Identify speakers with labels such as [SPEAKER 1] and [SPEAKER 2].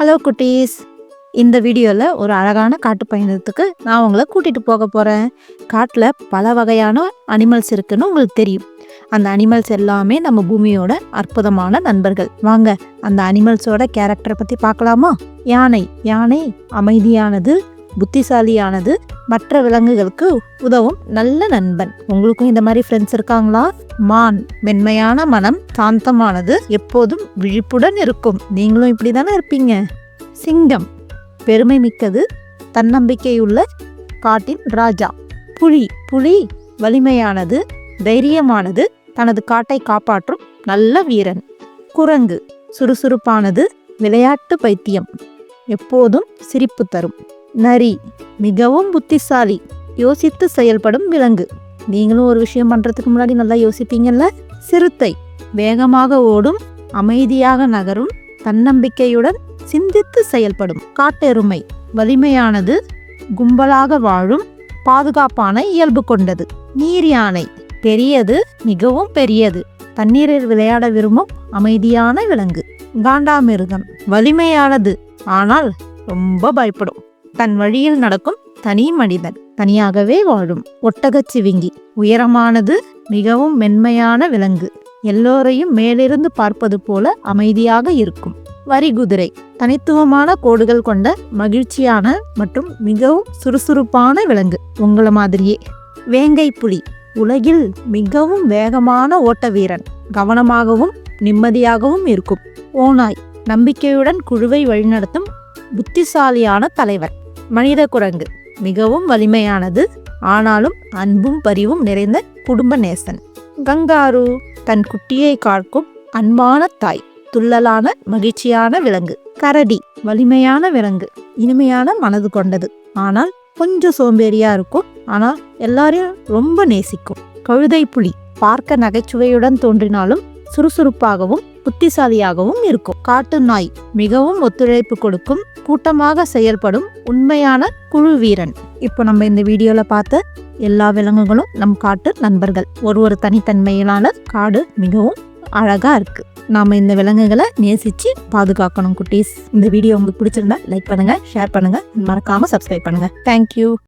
[SPEAKER 1] Hello குட்டீஸ், இந்த வீடியோவில் ஒரு அழகான காட்டு பயணத்துக்கு நான் உங்களை கூட்டிகிட்டு போக போகிறேன். காட்டில் பல வகையான அனிமல்ஸ் இருக்குன்னு உங்களுக்கு தெரியும். அந்த அனிமல்ஸ் எல்லாமே நம்ம பூமியோட அற்புதமான நண்பர்கள். வாங்க அந்த அனிமல்ஸோட கேரக்டரை பற்றி பார்க்கலாமா? யானை. யானை அமைதியானது, புத்திசாலியானது, மற்ற விலங்குகளுக்கு உதவும் நல்ல நண்பன். உங்களுக்கும் இந்த மாதிரி ஃப்ரெண்ட்ஸ் இருக்காங்களா? மான். மென்மையான மனம், சாந்தமானது, எப்போதும் விழிப்புடன் இருக்கும். நீங்களும் இப்படி தானே இருப்பீங்க. சிங்கம். பெருமை மிக்கது, தன்னம்பிக்கையுள்ள காட்டின் ராஜா. புலி. புலி வலிமையானது, தைரியமானது, தனது காட்டை காப்பாற்றும் நல்ல வீரன். குரங்கு. சுறுசுறுப்பானது, விளையாட்டு பைத்தியம், எப்போதும் சிரிப்பு தரும். நரி. மிகவும் புத்திசாலி, யோசித்து செயல்படும் விலங்கு. நீங்களும் ஒரு விஷயம் பண்றதுக்கு முன்னாடி நல்லா யோசிப்பீங்கல்ல. சிறுத்தை. வேகமாக ஓடும், அமைதியாக நகரும், தன்னம்பிக்கையுடன் சிந்தித்து செயல்படும். காட்டெருமை. வலிமையானது, கும்பலாக வாழும், பாதுகாப்பான இயல்பு கொண்டது. நீர் யானை. பெரியது, மிகவும் பெரியது, தண்ணீரில் விளையாட விரும்பும் அமைதியான விலங்கு. காண்டாமிருகம். வலிமையானது, ஆனால் ரொம்ப பயப்படும், தன் வழியில் நடக்கும் தனி மனிதன், தனியாகவே வாழும். ஒட்டகச்சிவிங்கி. உயரமானது, மிகவும் மென்மையான விலங்கு, எல்லோரையும் மேலிருந்து பார்ப்பது போல அமைதியாக இருக்கும். வரிகுதிரை. தனித்துவமான கோடுகள் கொண்ட மகிழ்ச்சியான மற்றும் மிகவும் சுறுசுறுப்பான விலங்கு, உங்களை மாதிரியே. வேங்கை புலி. உலகில் மிகவும் வேகமான ஓட்ட வீரன், கவனமாகவும் நிம்மதியாகவும் இருக்கும். ஓநாய். நம்பிக்கையுடன் குழுவை வழிநடத்தும் புத்திசாலியான தலைவர். மனித குரங்கு. மிகவும் வலிமையானது, ஆனாலும் அன்பும் பரிவும் நிறைந்த குடும்ப நேசன். கங்காரு. தன் குட்டியை காக்கும் அன்பான தாய், துள்ளலான மகிழ்ச்சியான விலங்கு. கரடி. வலிமையான விலங்கு, இனிமையான மனது கொண்டது, ஆனால் கொஞ்சம் சோம்பேறியா இருக்கும், ஆனால் எல்லாரையும் ரொம்ப நேசிக்கும். கழுதை புலி. பார்க்க நகைச்சுவையுடன் தோன்றினாலும் சுறுசுறுப்பாகவும் புத்திசாலியாகவும் இருக்கும். காட்டு நாய். மிகவும் ஒத்துழைப்பு கொடுக்கும், கூட்டமாக செயல்படும் உண்மையான குழு வீரன். இப்போ நம்ம இந்த வீடியோல பார்த்த எல்லா விலங்குகளும் நம் காட்டு நண்பர்கள். ஒரு தனித்தன்மையிலான காடு மிகவும் அழகா இருக்கு. நாம இந்த விலங்குகளை நேசிச்சு பாதுகாக்கணும் குட்டீஸ். இந்த வீடியோ உங்களுக்கு பிடிச்சிருந்தா லைக் பண்ணுங்க, ஷேர் பண்ணுங்க, மறக்காம சப்ஸ்கிரைப் பண்ணுங்க. தேங்க்யூ.